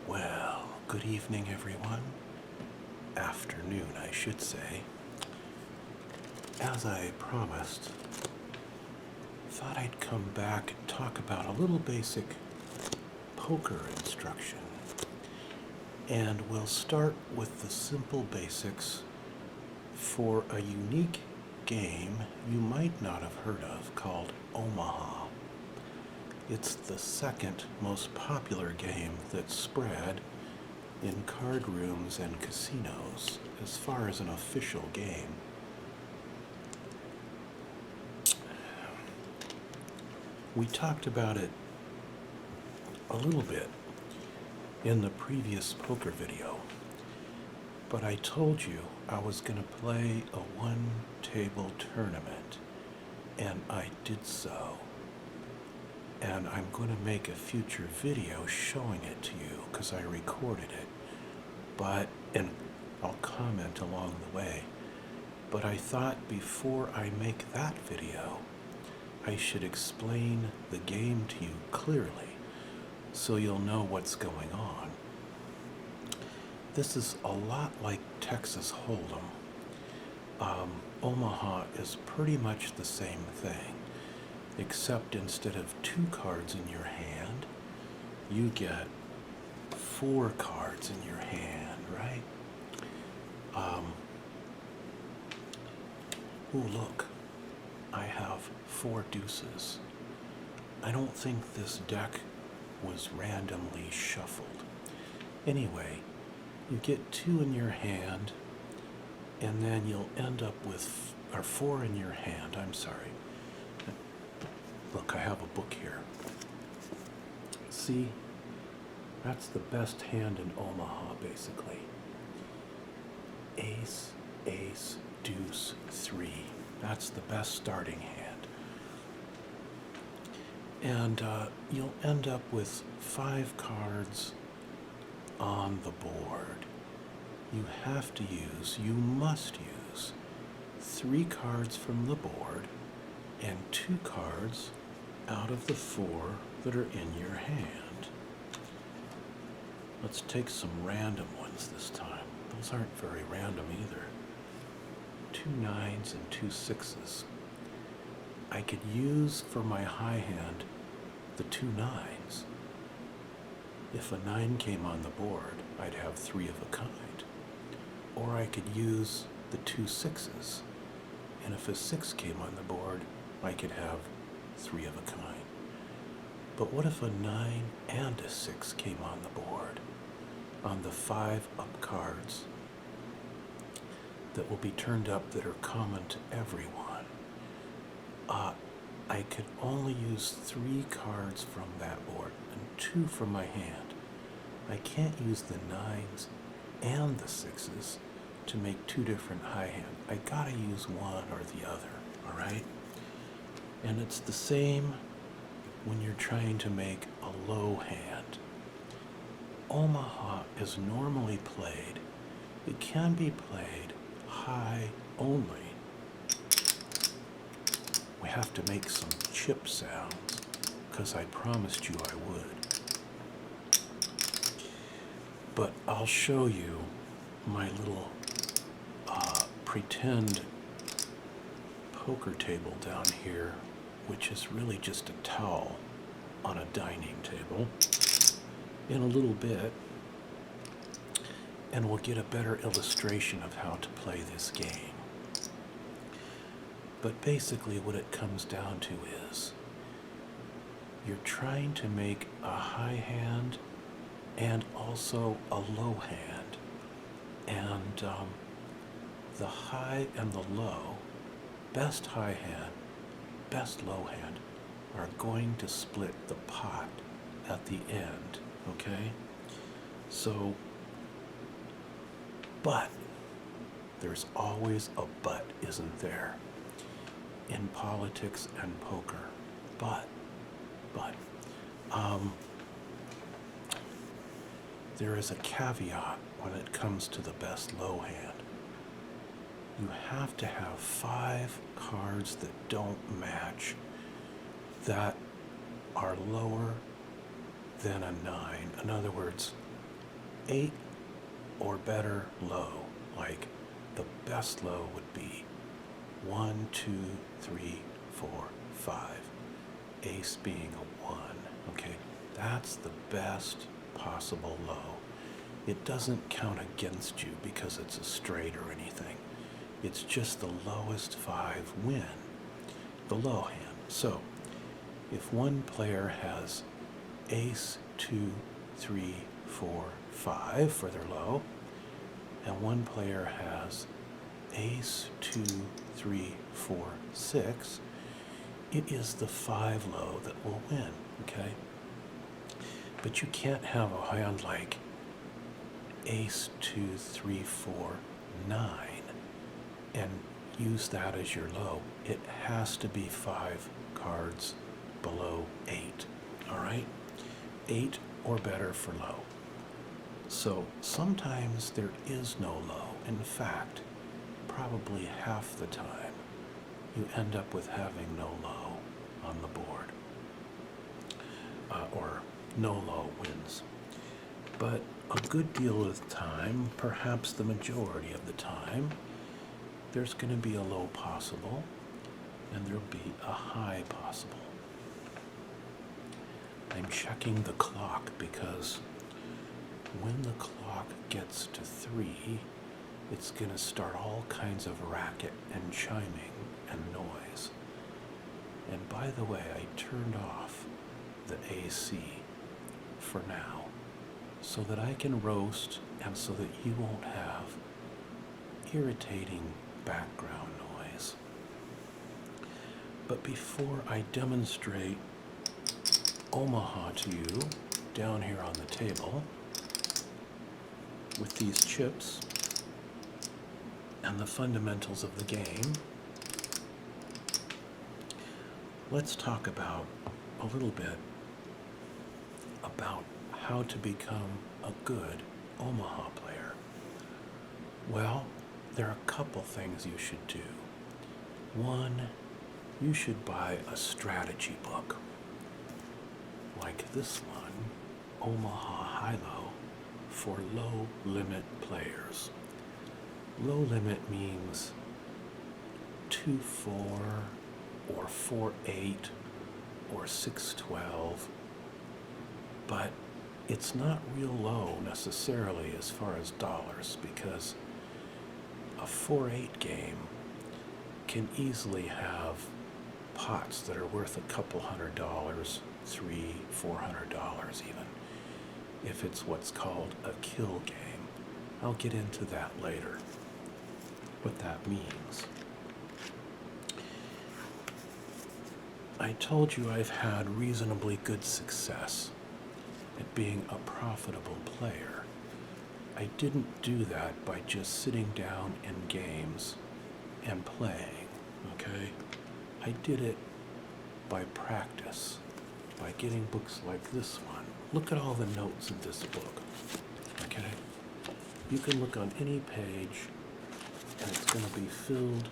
Well, good evening, everyone. Afternoon, I should say. As I promised, thought I'd come back and talk about a little basic poker instruction. And we'll start with the simple basics for a unique game you might not have heard of called Omaha. It's the second most popular game that's spread in card rooms and casinos as far as an official game. We talked about it a little bit in the previous poker video, but I told you I was going to play a one-table tournament, and I did so. And I'm going to make a future video showing it to you because I recorded it, and I'll comment along the way. But I thought before I make that video, I should explain the game to you clearly so you'll know what's going on. This is a lot like Texas Hold'em. Omaha is pretty much the same thing, except instead of 2 cards in your hand, you get 4 cards in your hand, right? Ooh, look, I have 4 deuces. I don't think this deck was randomly shuffled. Anyway, you get 2 in your hand, and then you'll end up with, or 4 in your hand, I'm sorry. Look, I have a book here. See, that's the best hand in Omaha, basically. Ace, ace, deuce, 3. That's the best starting hand. And you'll end up with 5 cards on the board. You must use 3 cards from the board and 2 cards out of the 4 that are in your hand. Let's take some random ones this time. Those aren't very random either. 2 9s and 2 6s. I could use for my high hand the 2 9s. If a 9 came on the board, I'd have 3 of a kind. Or I could use the 2 6s. And if a 6 came on the board, I could have 3 of a kind. But what if a 9 and a 6 came on the board? On the 5 up cards that will be turned up that are common to everyone, I could only use 3 cards from that board and 2 from my hand. I can't use the 9s and the 6s to make 2 different high hands. I gotta use one or the other, all right? And it's the same when you're trying to make a low hand. Omaha is normally played, it can be played high only. We have to make some chip sounds because I promised you I would. But I'll show you my little pretend poker table down here, which is really just a towel on a dining table, in a little bit, and we'll get a better illustration of how to play this game. But basically what it comes down to is you're trying to make a high hand and also a low hand, and the high and the low, best high hand, best low hand, are going to split the pot at the end, okay? So, but, there's always a but, isn't there? In politics and poker. But, there is a caveat when it comes to the best low hand. You have to have 5 cards that don't match, that are lower than a 9. In other words, 8 or better low. Like the best low would be 1, 2, 3, 4, 5. Ace being a 1. Okay, that's the best possible low. It doesn't count against you because it's a straight or anything. It's just the lowest 5 win, the low hand. So, if one player has ace, 2, 3, 4, 5 for their low, and one player has ace, 2, 3, 4, 6, it is the 5 low that will win, okay? But you can't have a hand like ace, 2, 3, 4, 9 and use that as your low. It has to be 5 cards below 8, all right? 8 or better for low. So sometimes there is no low. In fact, probably half the time, you end up with having no low on the board, or no low wins. But a good deal of the time, perhaps the majority of the time, there's going to be a low possible, and there'll be a high possible. I'm checking the clock because when the clock gets to 3, it's going to start all kinds of racket and chiming and noise. And by the way, I turned off the AC for now so that I can roast and so that you won't have irritating background noise. But before I demonstrate Omaha to you down here on the table with these chips and the fundamentals of the game, let's talk about a little bit about how to become a good Omaha player. Well, there are a couple things you should do. One, you should buy a strategy book like this one, Omaha High-Low, for low limit players. Low limit means 2-4 or 4-8 or 6-12, but it's not real low necessarily as far as dollars, because a 4-8 game can easily have pots that are worth a couple $100, $300-$400 even, if it's what's called a kill game. I'll get into that later, what that means. I told you I've had reasonably good success at being a profitable player. I didn't do that by just sitting down in games and playing, okay? I did it by practice, by getting books like this one. Look at all the notes in this book, okay? You can look on any page and it's going to be filled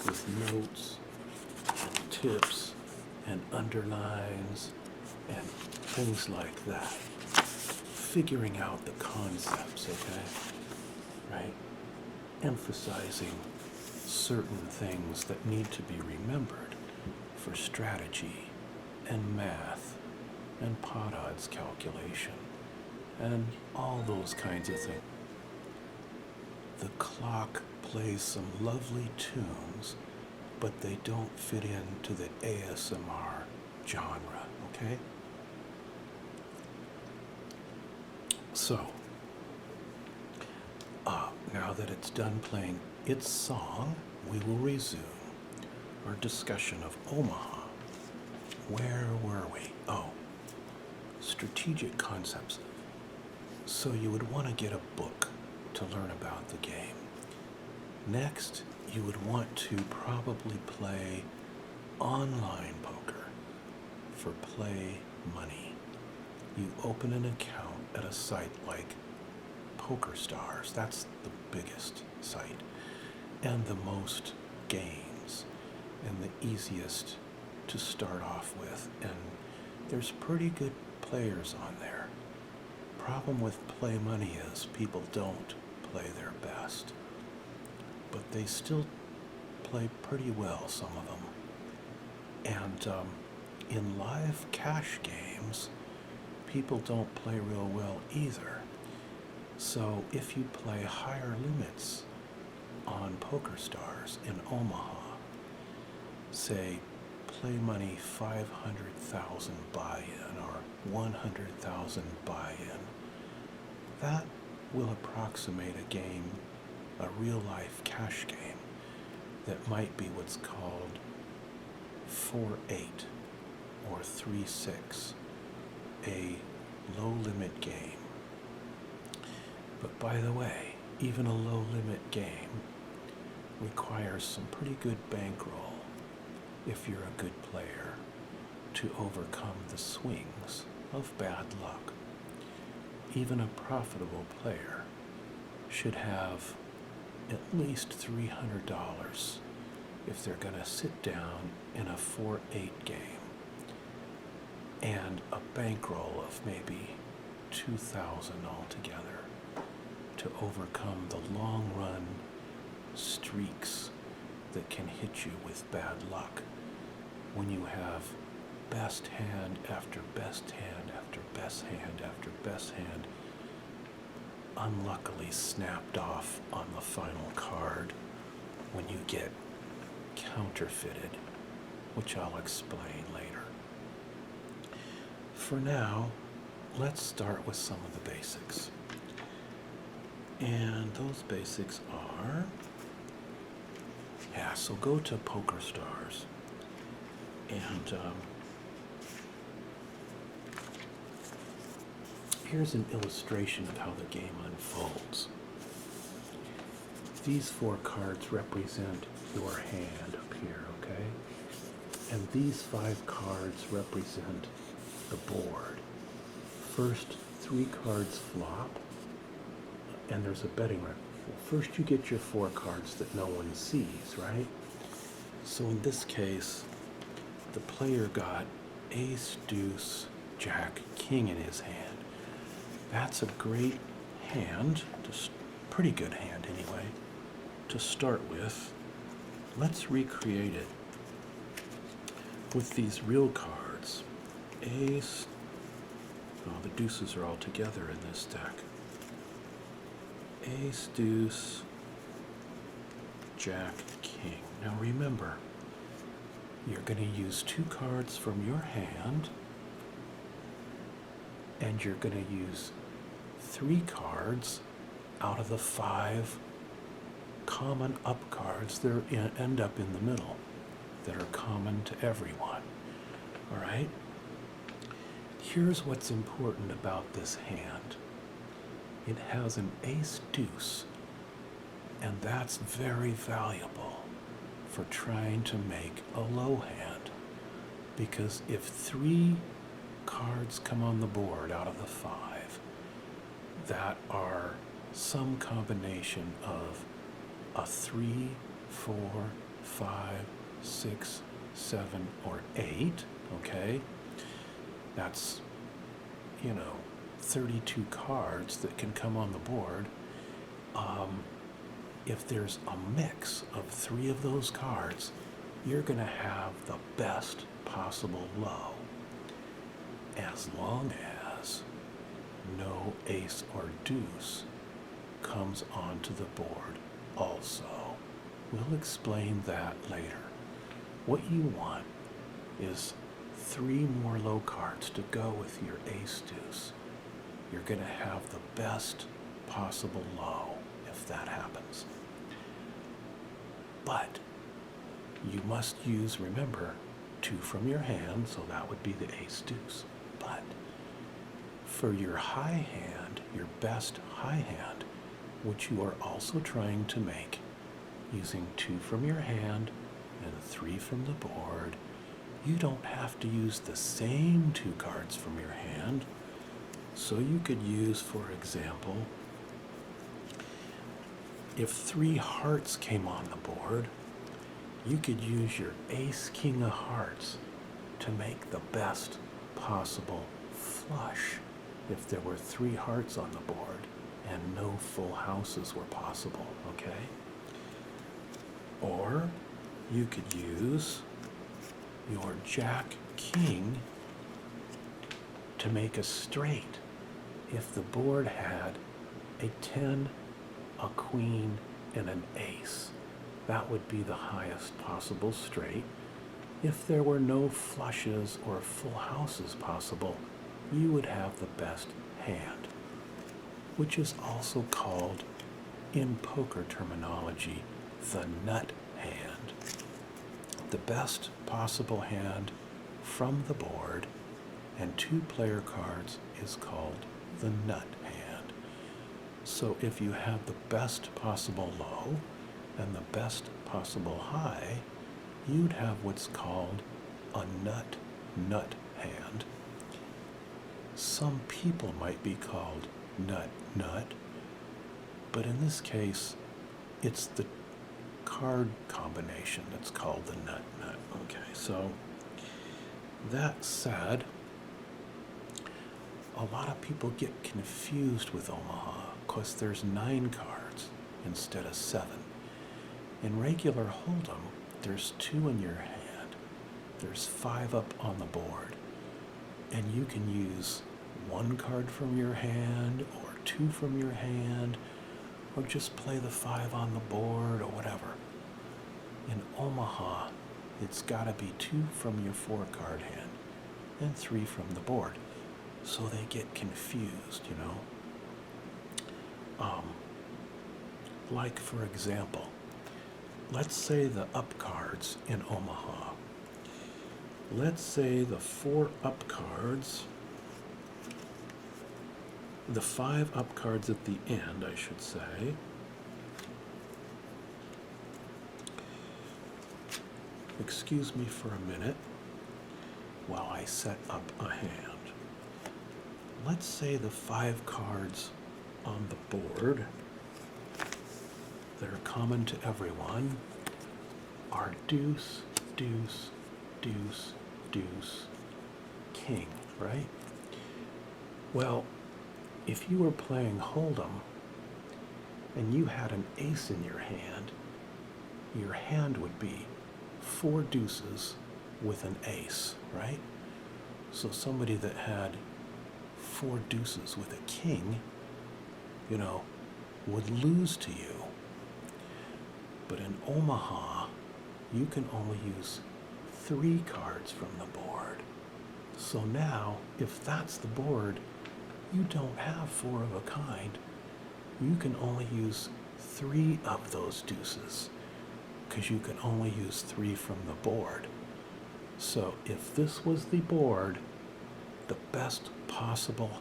with notes and tips and underlines and things like that. Figuring out the concepts, okay? Right? Emphasizing certain things that need to be remembered for strategy and math and pot odds calculation and all those kinds of things. The clock plays some lovely tunes, but they don't fit into the ASMR genre, okay? So, now that it's done playing its song, we will resume our discussion of Omaha. Where were we? Oh, strategic concepts. So you would want to get a book to learn about the game. Next, you would want to probably play online poker for play money. You open an account at a site like PokerStars. That's the biggest site and the most games and the easiest to start off with. And there's pretty good players on there. problem with play money is people don't play their best, but they still play pretty well, some of them. And in live cash games, people don't play real well either. So if you play higher limits on Poker Stars in Omaha, say play money 500,000 buy-in or 100,000 buy-in, that will approximate a game, a real-life cash game, that might be what's called 4-8 or 3-6, a low-limit game. But by the way, even a low-limit game requires some pretty good bankroll if you're a good player to overcome the swings of bad luck. Even a profitable player should have at least $300 if they're going to sit down in a 4-8 game, and a bankroll of maybe $2,000 altogether to overcome the long-run streaks that can hit you with bad luck when you have best hand after best hand after best hand after best hand unluckily snapped off on the final card when you get counterfeited, which I'll explain later. For now, let's start with some of the basics. And those basics are, so go to Poker Stars and here's an illustration of how the game unfolds. These 4 cards represent your hand up here, okay? And these 5 cards represent the board. First 3 cards flop, and there's a betting record. First you get your 4 cards that no one sees, right? So in this case, the player got ace, deuce, jack, king in his hand. That's a great hand, just pretty good hand anyway, to start with. Let's recreate it with these real cards. Ace, the deuces are all together in this deck. Ace, deuce, jack, king. Now remember, you're going to use 2 cards from your hand, and you're going to use 3 cards out of the 5 common up cards that end up in the middle, that are common to everyone. All right? Here's what's important about this hand. It has an ace deuce, and that's very valuable for trying to make a low hand, because if 3 cards come on the board out of the 5 that are some combination of a 3, 4, 5, 6, 7, or 8, okay? That's, 32 cards that can come on the board. If there's a mix of 3 of those cards, you're going to have the best possible low, as long as no ace or deuce comes onto the board also. We'll explain that later. What you want is 3 more low cards to go with your ace deuce. You're going to have the best possible low if that happens. But you must use, remember, 2 from your hand, so that would be the ace deuce. But for your high hand, your best high hand, which you are also trying to make using 2 from your hand and 3 from the board, you don't have to use the same 2 cards from your hand. So you could use, for example, if 3 hearts came on the board, you could use your ace, king of hearts to make the best possible flush if there were 3 hearts on the board and no full houses were possible, okay? Or you could use your Jack King to make a straight if the board had a 10, a queen, and an ace. That would be the highest possible straight. If there were no flushes or full houses possible, you would have the best hand, which is also called, in poker terminology, the nut hand. The best possible hand from the board and 2 player cards is called the nut hand. So if you have the best possible low and the best possible high, you'd have what's called a nut hand. Some people might be called nut, but in this case, it's the card combination that's called the nut. Okay, so that said, a lot of people get confused with Omaha because there's 9 cards instead of 7. In regular Hold'em, there's 2 in your hand. There's 5 up on the board. And you can use 1 card from your hand or 2 from your hand or just play the 5 on the board or whatever. In Omaha, it's got to be 2 from your 4 card hand and 3 from the board. So they get confused, you know. Like for example, let's say the up cards in Omaha. Let's say the 4 up cards, the 5 up cards at the end, I should say. Excuse me for a minute while I set up a hand. Let's say the 5 cards on the board that are common to everyone are deuce, deuce, deuce, deuce, king, right? Well, if you were playing Hold'em and you had an ace in your hand would be 4 deuces with an ace, right? So somebody that had 4 deuces with a king, you know, would lose to you. But in Omaha, you can only use 3 cards from the board. So now, if that's the board, you don't have 4 of a kind. You can only use 3 of those deuces because you can only use 3 from the board. So if this was the board, the best possible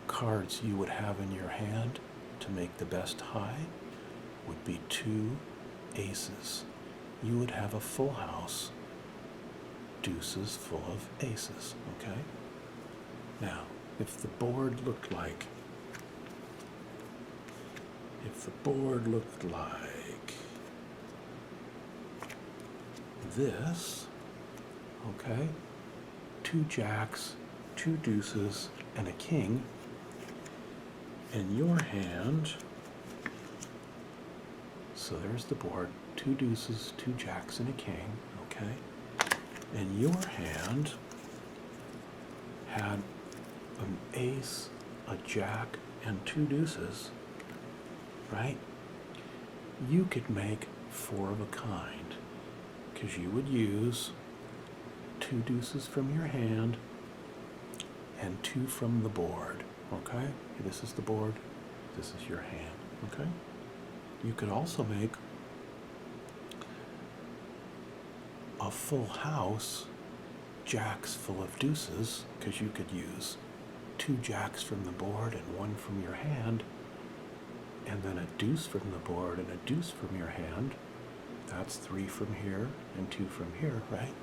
cards you would have in your hand to make the best high would be 2 aces. You would have a full house, deuces full of aces, okay? Now, if the board looked like this, okay? 2 jacks, 2 deuces, and a king. In your hand, so there's the board, 2 deuces, 2 jacks, and a king, okay? And your hand had an ace, a jack, and 2 deuces, right? You could make 4 of a kind, because you would use 2 deuces from your hand and 2 from the board, okay? This is the board, this is your hand, okay? You could also make a full house, jacks full of deuces, because you could use 2 jacks from the board and 1 from your hand, and then a deuce from the board and a deuce from your hand. That's 3 from here and 2 from here, right?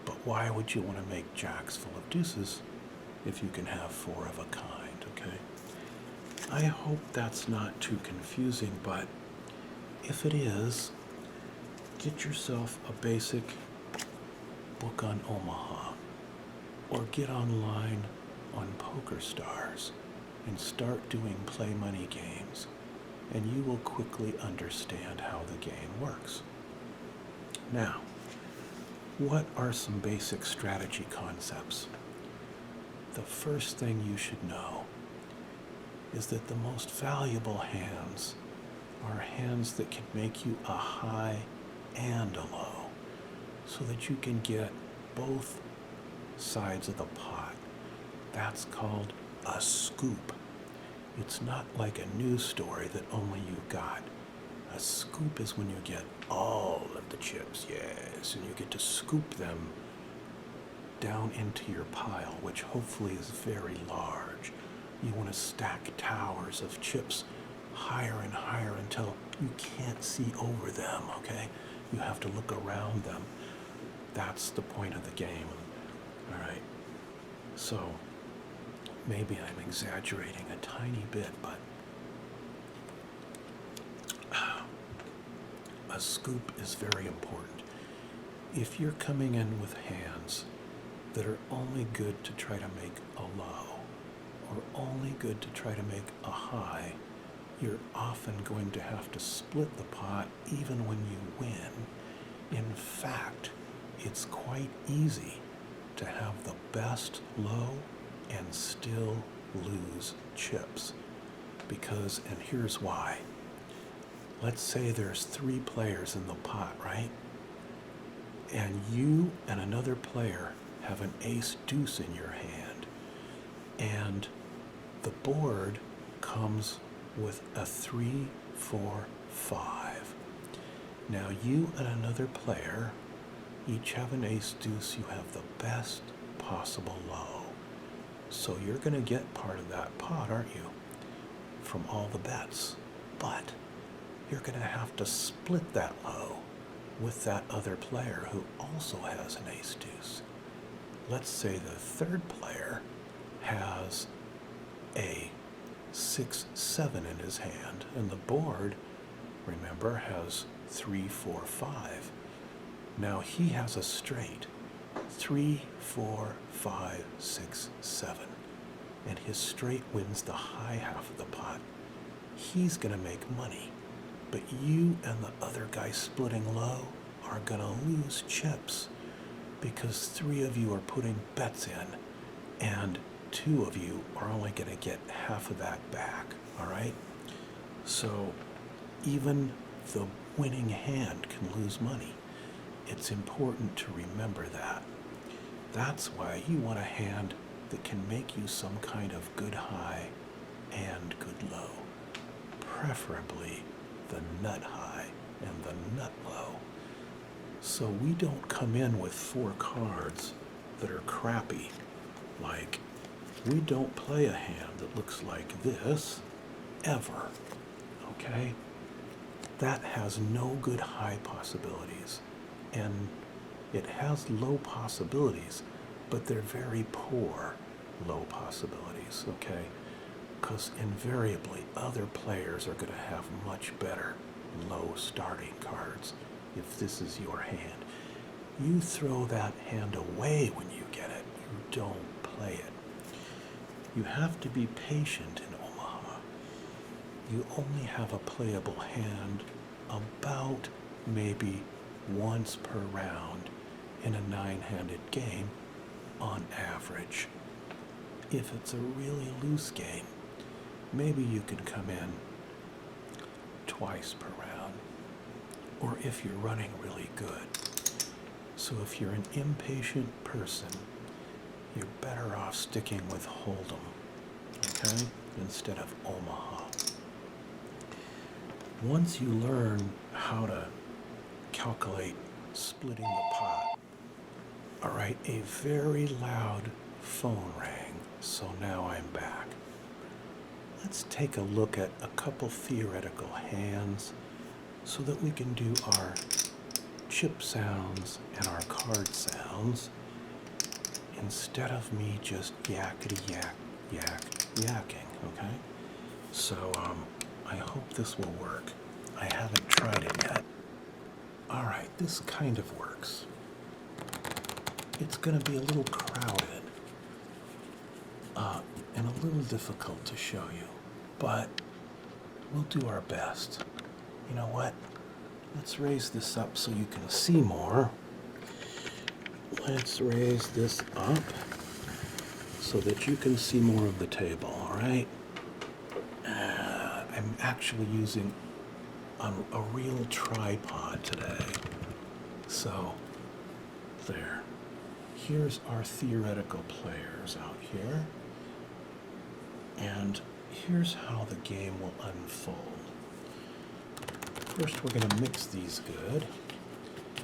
But why would you want to make jacks full of deuces if you can have 4 of a kind, okay? I hope that's not too confusing, but if it is, get yourself a basic book on Omaha, or get online on Poker Stars and start doing play money games, and you will quickly understand how the game works. Now, what are some basic strategy concepts? The first thing you should know is that the most valuable hands are hands that can make you a high and a low, so that you can get both sides of the pot. That's called a scoop. It's not like a news story that only you got. A scoop is when you get all of the chips, yes, and you get to scoop them down into your pile, which hopefully is very large. You want to stack towers of chips higher and higher until you can't see over them, okay? You have to look around them. That's the point of the game. All right. So maybe I'm exaggerating a tiny bit, but a scoop is very important. If you're coming in with hands that are only good to try to make a low or only good to try to make a high, you're often going to have to split the pot even when you win. In fact, it's quite easy to have the best low and still lose chips. Because, and here's why. Let's say there's 3 players in the pot, right? And you and another player have an ace deuce in your hand. And the board comes with a 3, 4, 5. Now you and another player each have an ace deuce. You have the best possible low. So you're going to get part of that pot, aren't you? From all the bets. But you're going to have to split that low with that other player who also has an ace deuce. Let's say the third player has a 6, 7 in his hand, and the board, remember, has 3, 4, 5. Now he has a straight 3, 4, 5, 6, 7, and his straight wins the high half of the pot. He's going to make money, but you and the other guy splitting low are going to lose chips because 3 of you are putting bets in and 2 of you are only going to get half of that back, all right? So even the winning hand can lose money. It's important to remember that. That's why you want a hand that can make you some kind of good high and good low, preferably the nut high and the nut low. So we don't come in with 4 cards that are crappy. Like, we don't play a hand that looks like this, ever, okay? That has no good high possibilities, and it has low possibilities, but they're very poor low possibilities, okay? Because invariably other players are going to have much better low starting cards if this is your hand. You throw that hand away when you get it. You don't play it. You have to be patient in Omaha. You only have a playable hand about maybe once per round in a 9-handed game on average. If it's a really loose game, maybe you can come in twice per round, or if you're running really good. So if you're an impatient person, you're better off sticking with Hold'em, okay, instead of Omaha. Once you learn how to calculate splitting the pot, all right, a very loud phone rang, so now I'm back. Let's take a look at a couple theoretical hands so that we can do our chip sounds and our card sounds instead of me just yakking, okay? So I hope this will work. I haven't tried it yet. All right, this kind of works. It's going to be a little crowded. and a little difficult to show you, but we'll do our best. You know what? Let's raise this up so you can see more. Let's raise this up so that you can see more of the table, all right? I'm actually using a real tripod today. So, there. Here's our theoretical players out here. And here's how the game will unfold. First, we're going to mix these good.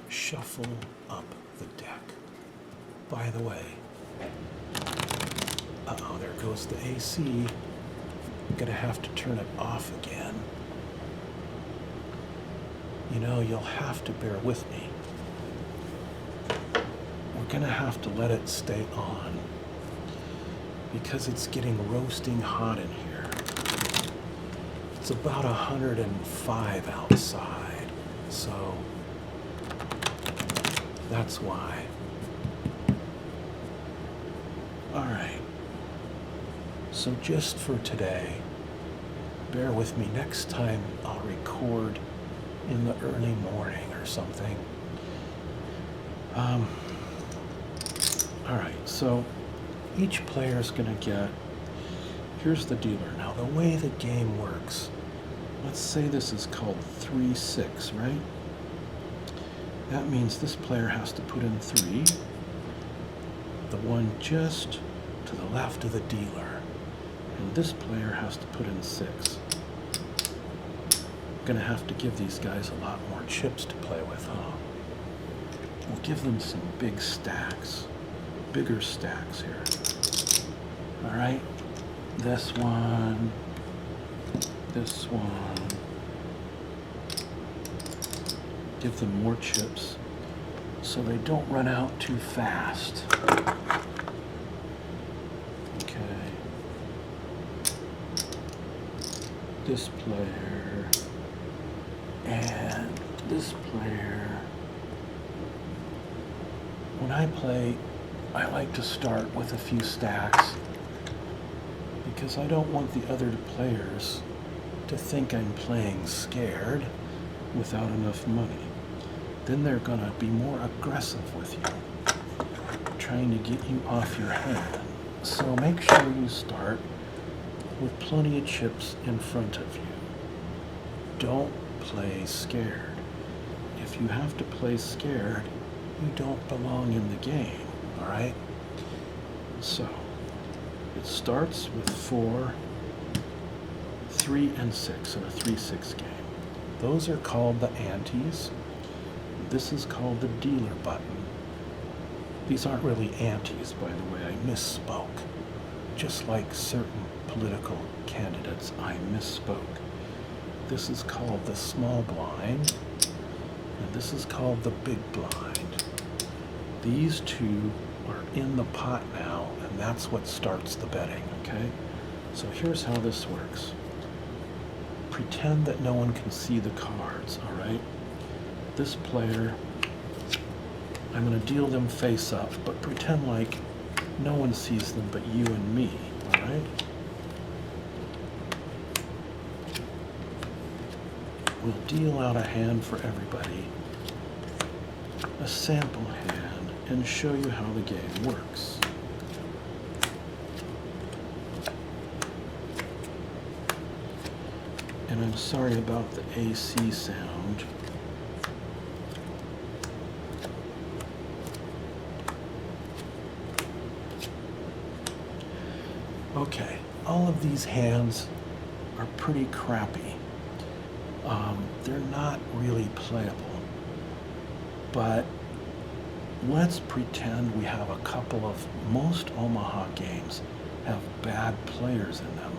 Shuffle up the deck. By the way, there goes the AC. I'm going to have to turn it off again. You know, you'll have to bear with me. We're going to have to let it stay on because it's getting roasting hot in here. It's about 105 outside, so that's why. All right, so just for today, bear with me. Next time I'll record in the early morning or something. All right, so each player is going to get, here's the dealer. Now, the way the game works, let's say this is called 3-6, right? That means this player has to put in 3, the one just to the left of the dealer, and this player has to put in 6. Going to have to give these guys a lot more chips to play with, huh? We'll give them some big stacks, bigger stacks here. All right, this one, this one. Give them more chips so they don't run out too fast. Okay. This player and this player. When I play, I like to start with a few stacks because I don't want the other players to think I'm playing scared without enough money. Then they're gonna be more aggressive with you, trying to get you off your hand. So make sure you start with plenty of chips in front of you. Don't play scared. If you have to play scared, you don't belong in the game, all right? So, it starts with 4, 3, and 6 in a 3-6 game. Those are called the antes. This is called the dealer button. These aren't really antes, by the way. I misspoke. Just like certain political candidates, I misspoke. This is called the small blind, and this is called the big blind. These two are in the pot now, and that's what starts the betting, okay? So here's how this works. Pretend that no one can see the cards, all right? This player, I'm going to deal them face up, but pretend like no one sees them but you and me, all right? We'll deal out a hand for everybody, a sample hand, and show you how the game works. And I'm sorry about the AC sound. Okay, all of these hands are pretty crappy. They're not really playable. But let's pretend we have a couple of, most Omaha games have bad players in them.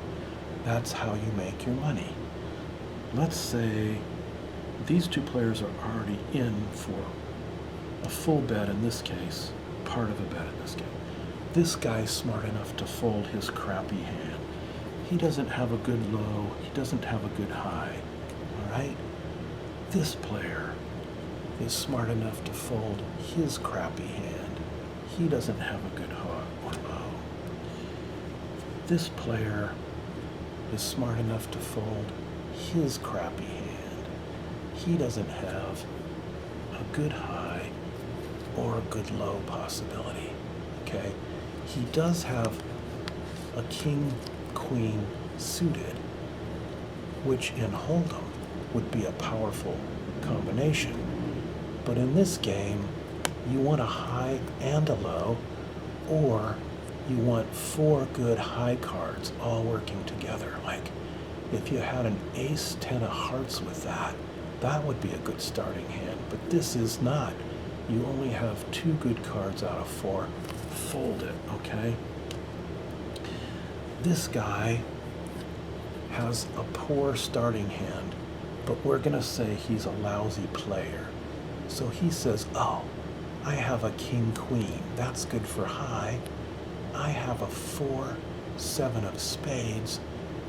That's how you make your money. Let's say these two players are already in for a full bet in this case, part of a bet in this game. This guy's smart enough to fold his crappy hand. He doesn't have a good low, he doesn't have a good high, all right? This player is smart enough to fold his crappy hand. He doesn't have a good hook or low. this player is smart enough to fold his crappy hand. He doesn't have a good high or a good low possibility, okay? He does have a king, queen suited, which in Hold'em would be a powerful combination. But in this game, you want a high and a low, or you want 4 good high cards all working together. Like if you had an ace, 10 of hearts with that, that would be a good starting hand. But this is not. You only have 2 good cards out of 4. Fold it, okay? This guy has a poor starting hand, but we're gonna say he's a lousy player. So he says, oh, I have a king queen. That's good for high. I have a 4, 7 of spades.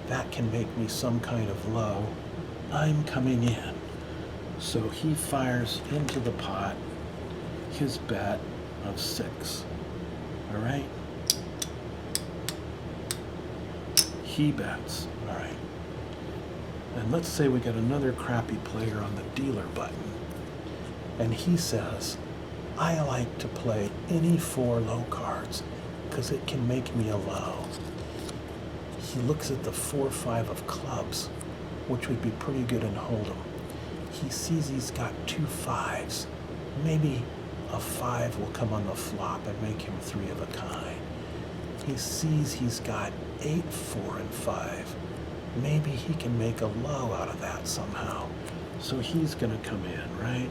That can make me some kind of low. I'm coming in. So he fires into the pot his bet of 6. All right? He bets. All right. And let's say we got another crappy player on the dealer button. And he says, I like to play any 4 low cards because it can make me a low. He looks at the 4, 5 of clubs, which would be pretty good in Hold'em. He sees he's got 2 5s. Maybe a 5 will come on the flop and make him 3 of a kind. He sees he's got 8, 4, and 5. Maybe he can make a low out of that somehow. So he's gonna come in, right?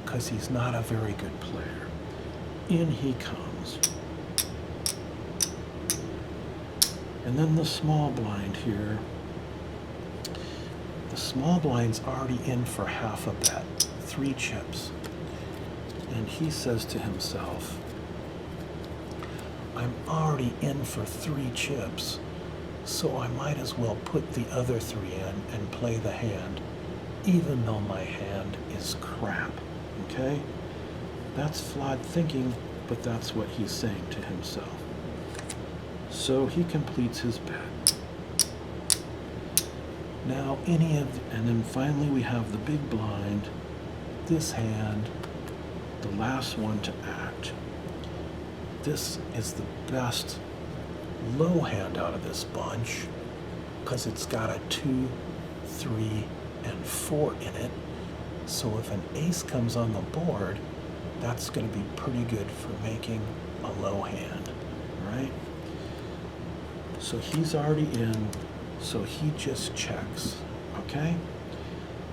Because he's not a very good player. In he comes. And then the small blind here. The small blind's already in for half a bet, 3 chips. And he says to himself, I'm already in for 3 chips, so I might as well put the other 3 in and play the hand, even though my hand is crap, okay? That's flawed thinking, but that's what he's saying to himself. So he completes his bet. Now and then finally we have the big blind, this hand, the last one to act. This is the best low hand out of this bunch because it's got a 2, 3, and 4 in it. So if an ace comes on the board, that's going to be pretty good for making a low hand, right? So he's already in, so he just checks, okay?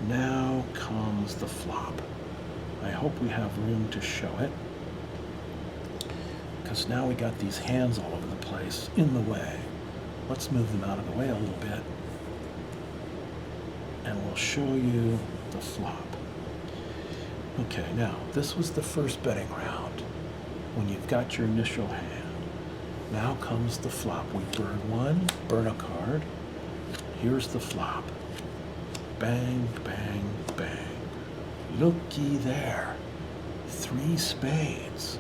Now comes the flop. I hope we have room to show it, because now we got these hands all over the place in the way. Let's move them out of the way a little bit, and we'll show you the flop. Okay, now this was the first betting round when you've got your initial hand. Now comes the flop. We burn 1, burn a card. Here's the flop. Bang, bang, bang. Looky there. 3 spades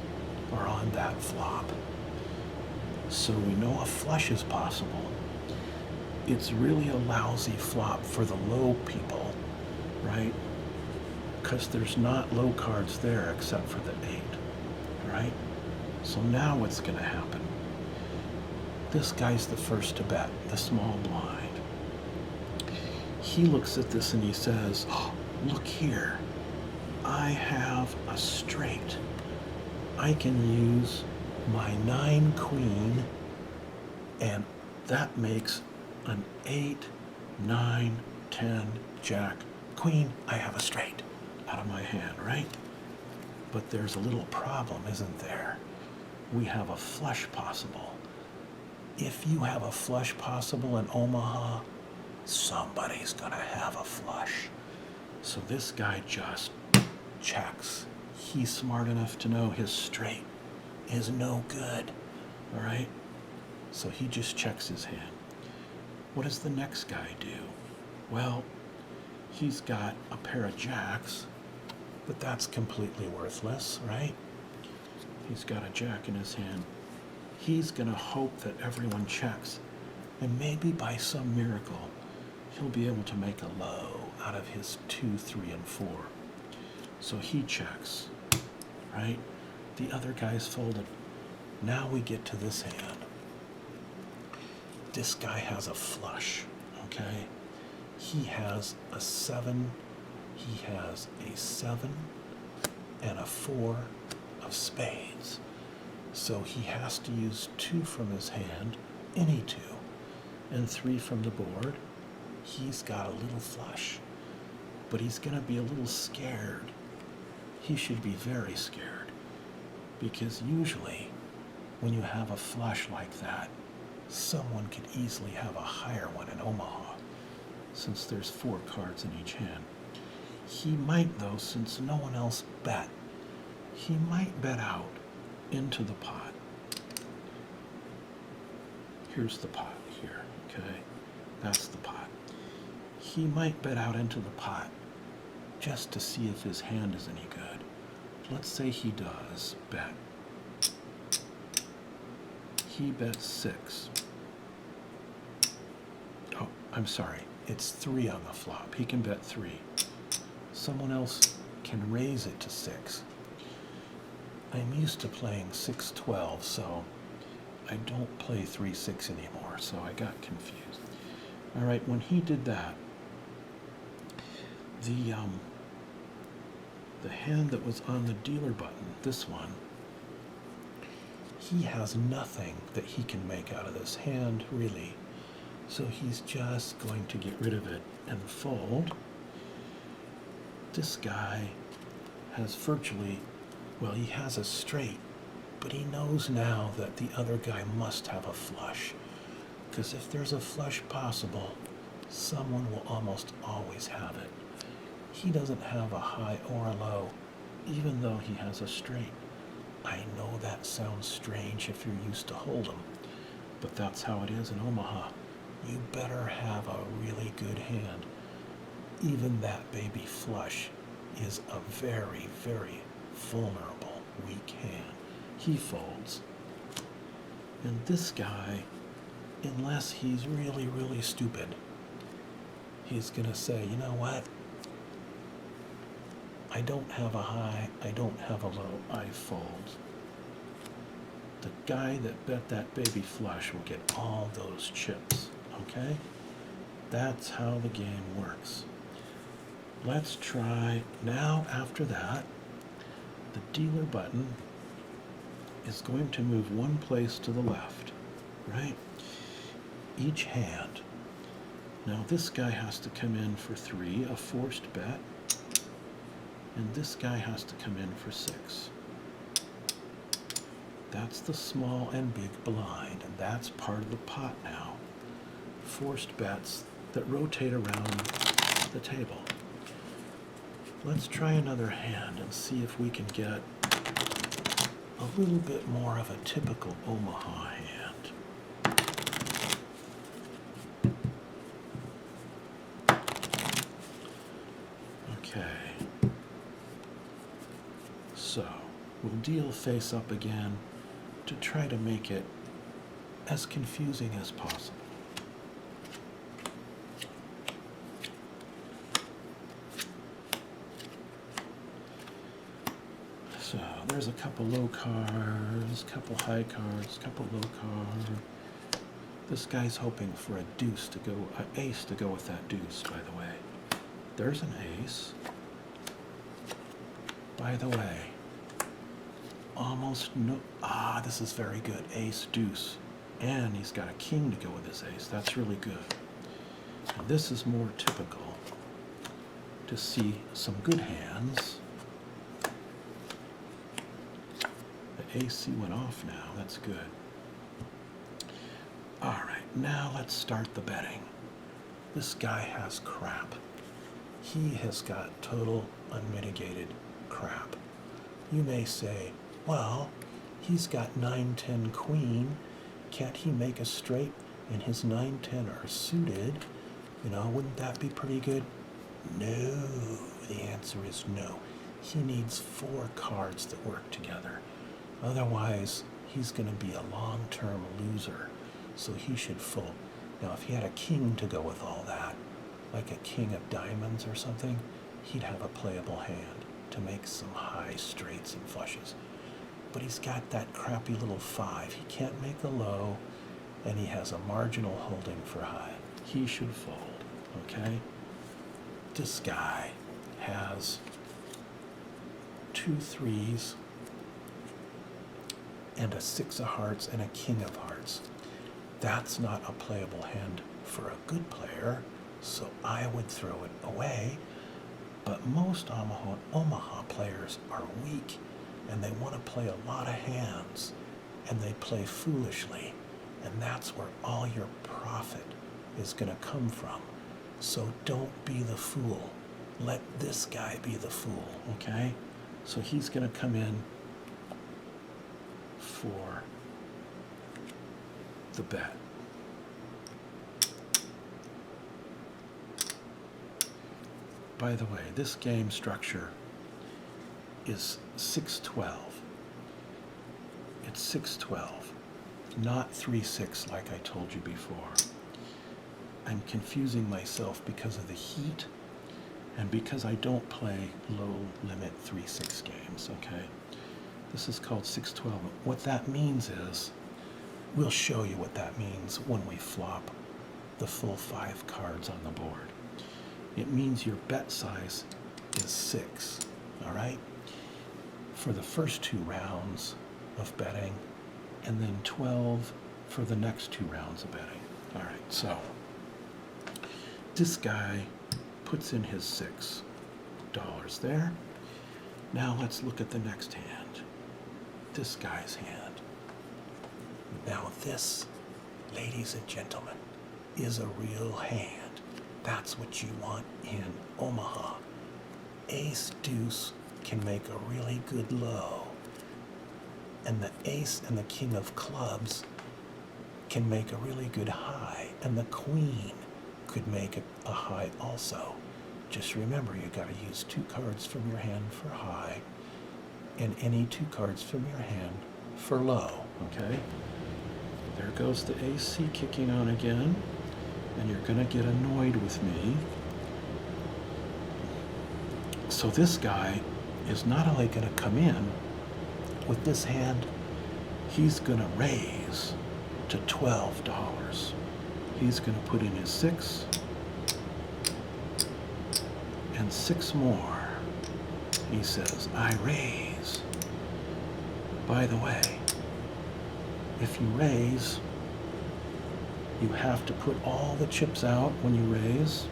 are on that flop. So we know a flush is possible. It's really a lousy flop for the low people, right? Because there's not low cards there except for the 8, right? So now what's going to happen? This guy's the first to bet, the small blind. He looks at this and he says, oh, look here. I have a straight. I can use my 9 queen, and that makes an 8, 9, 10, jack, queen. I have a straight out of my hand, right? But there's a little problem, isn't there? We have a flush possible. If you have a flush possible in Omaha, somebody's gonna have a flush. So this guy just checks. He's smart enough to know his straight is no good, all right? So he just checks his hand. What does the next guy do? Well, he's got a pair of jacks, but that's completely worthless, right? He's got a jack in his hand. He's gonna hope that everyone checks And maybe by some miracle, he'll be able to make a low out of his 2, 3, and 4. So he checks, right? The other guy's folded. Now we get to this hand. This guy has a flush, okay? He has a 7, he has a 7 and a 4 of spades. So he has to use 2 from his hand, any 2, and 3 from the board. He's got a little flush, but he's going to be a little scared. He should be very scared, because usually when you have a flush like that, someone could easily have a higher one in Omaha, since there's 4 cards in each hand. He might, though, since no one else bet, he might bet out into the pot. Here's the pot here, okay? That's the pot. He might bet out into the pot just to see if his hand is any good. Let's say he does bet. He bets 6. Oh, I'm sorry. It's 3 on the flop. He can bet 3. Someone else can raise it to 6. I'm used to playing 6-12, so I don't play 3-6 anymore, so I got confused. All right, when he did that, the hand that was on the dealer button, this one, he has nothing that he can make out of this hand, really. So he's just going to get rid of it and fold. This guy has virtually, well, he has a straight, but he knows now that the other guy must have a flush. Because if there's a flush possible, someone will almost always have it. He doesn't have a high or a low, even though he has a straight. I know that sounds strange if you're used to hold'em, but that's how it is in Omaha. You better have a really good hand. Even that baby flush is a very, very vulnerable, weak hand. He folds. And this guy, unless he's really, really stupid, he's gonna say, you know what? I don't have a high, I don't have a low, I fold. The guy that bet that baby flush will get all those chips, okay? That's how the game works. Let's try, now after that, the dealer button is going to move one place to the left, right? Each hand. Now this guy has to come in for 3, a forced bet. And this guy has to come in for 6. That's the small and big blind, and that's part of the pot now. Forced bets that rotate around the table. Let's try another hand and see if we can get a little bit more of a typical Omaha hand. Okay. So, we'll deal face up again to try to make it as confusing as possible. So, there's a couple low cards, couple high cards, couple low cards. This guy's hoping for a deuce to go, an ace to go with that deuce, by the way. There's an ace. By the way, almost no, this is very good. Ace, deuce. And he's got a king to go with his ace. That's really good. And this is more typical to see some good hands. The AC went off now. That's good. All right, now let's start the betting. This guy has crap. He has got total unmitigated crap. You may say, well, he's got 9-10 queen. Can't he make a straight and his 9-10 are suited? You know, wouldn't that be pretty good? No, the answer is no. He needs 4 cards that work together. Otherwise, he's going to be a long-term loser. So he should fold. Now, if he had a king to go with all that, like a king of diamonds or something, he'd have a playable hand to make some high straights and flushes. But he's got that crappy little 5. He can't make a low, and he has a marginal holding for high. He should fold, okay? This guy has 2 3s and a 6 of hearts and a king of hearts. That's not a playable hand for a good player, so I would throw it away. But most Omaha players are weak, and they want to play a lot of hands, and they play foolishly, and that's where all your profit is going to come from. So don't be the fool. Let this guy be the fool, okay? So he's going to come in for the bet. By the way, this game structure is 6-12. It's 6-12, not 3-6 like I told you before. I'm confusing myself because of the heat and because I don't play low limit 3-6 games, okay? This is called 6-12. What that means is, we'll show you what that means when we flop the full 5 cards on the board. It means your bet size is 6, all right? For the first 2 rounds of betting, and then 12 for the next 2 rounds of betting. All right, so this guy puts in his $6 there. Now let's look at the next hand. This guy's hand. Now this, ladies and gentlemen, is a real hand. That's what you want in Omaha. Ace deuce can make a really good low, and the ace and the king of clubs can make a really good high, and the queen could make a high also. Just remember, you got to use 2 cards from your hand for high and any 2 cards from your hand for low, okay? There goes the AC kicking on again, and you're going to get annoyed with me. So this guy is not only going to come in with this hand, he's going to raise to $12. He's going to put in his 6 and 6 more. He says, I raise. By the way, if you raise, you have to put all the chips out when you raise,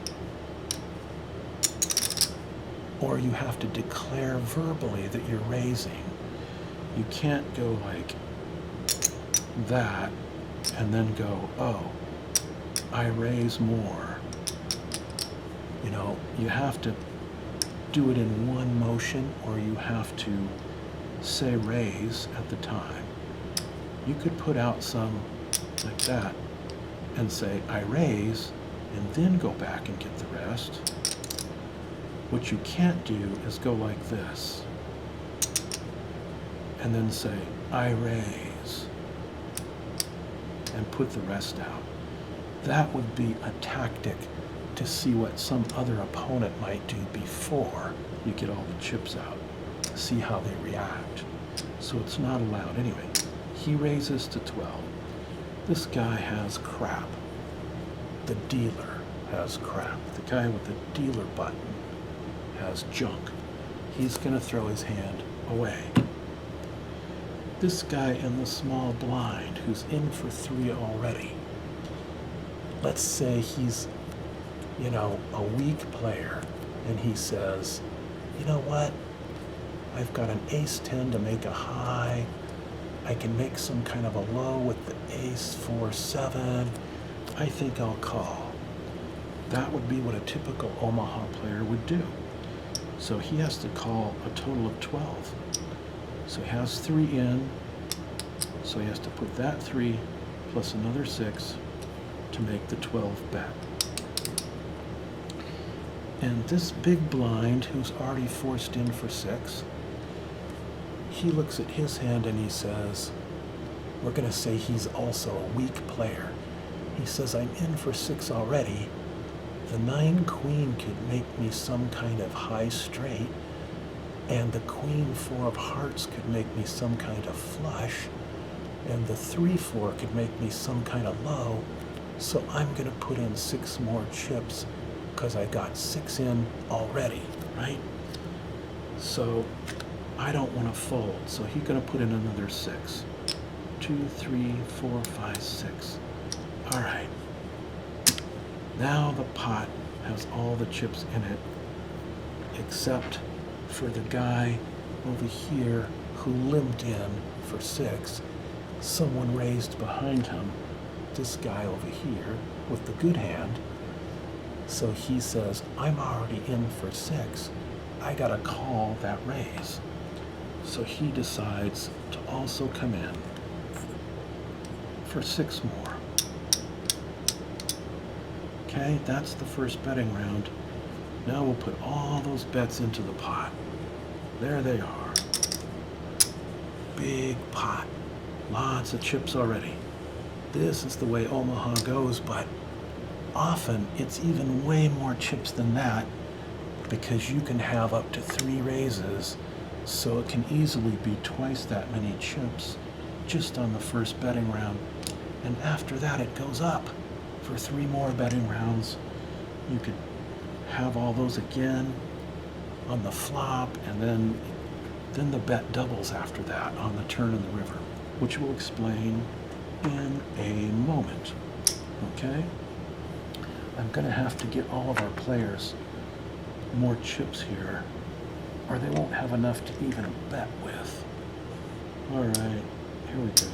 or you have to declare verbally that you're raising. You can't go like that and then go, oh, I raise more. You know, you have to do it in one motion, or you have to say raise at the time. You could put out some like that and say, I raise, and then go back and get the rest. What you can't do is go like this and then say, I raise, and put the rest out. That would be a tactic to see what some other opponent might do before you get all the chips out. See how they react. So it's not allowed. Anyway, he raises to 12. This guy has crap. The dealer has crap. The guy with the dealer button has junk. He's going to throw his hand away. This guy in the small blind, who's in for 3 already, let's say he's, you know, a weak player, and he says, you know what, I've got an ace-10 to make a high, I can make some kind of a low with the ace-4-7, I think I'll call. That would be what a typical Omaha player would do. So he has to call a total of 12. So he has 3 in, so he has to put that 3 plus another 6 to make the 12 bet. And this big blind, who's already forced in for 6, he looks at his hand and he says, we're going to say he's also a weak player. He says, I'm in for 6 already. The 9 queen could make me some kind of high straight, and the queen 4 of hearts could make me some kind of flush, and the 3-4 could make me some kind of low. So I'm going to put in 6 more chips because I got 6 in already, right? So I don't want to fold, so he's going to put in another 6. 2, 3, 4, 5, 6. All right. Now the pot has all the chips in it, except for the guy over here who limped in for 6. Someone raised behind him, this guy over here with the good hand. So he says, I'm already in for 6. I gotta call that raise. So he decides to also come in for 6 more. Okay, that's the first betting round. Now we'll put all those bets into the pot. There they are. Big pot. Lots of chips already. This is the way Omaha goes, but often it's even way more chips than that because you can have up to 3 raises, so it can easily be twice that many chips just on the first betting round. And after that it goes up for 3 more betting rounds. You could have all those again on the flop, and then the bet doubles after that on the turn of the river, which we'll explain in a moment. Okay? I'm going to have to get all of our players more chips here, or they won't have enough to even bet with. All right, here we go.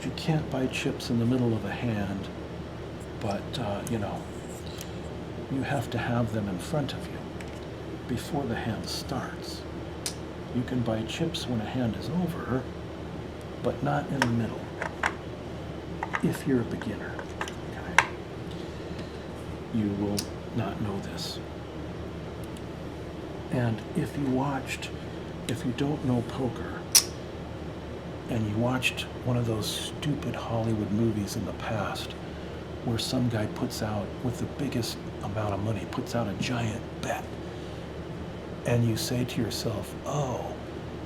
You can't buy chips in the middle of a hand, but you have to have them in front of you before the hand starts. You can buy chips when a hand is over, but not in the middle if you're a beginner. Okay? You will not know this. And if you don't know poker, and you watched one of those stupid Hollywood movies in the past where some guy puts out, with the biggest amount of money, puts out a giant bet, and you say to yourself, oh,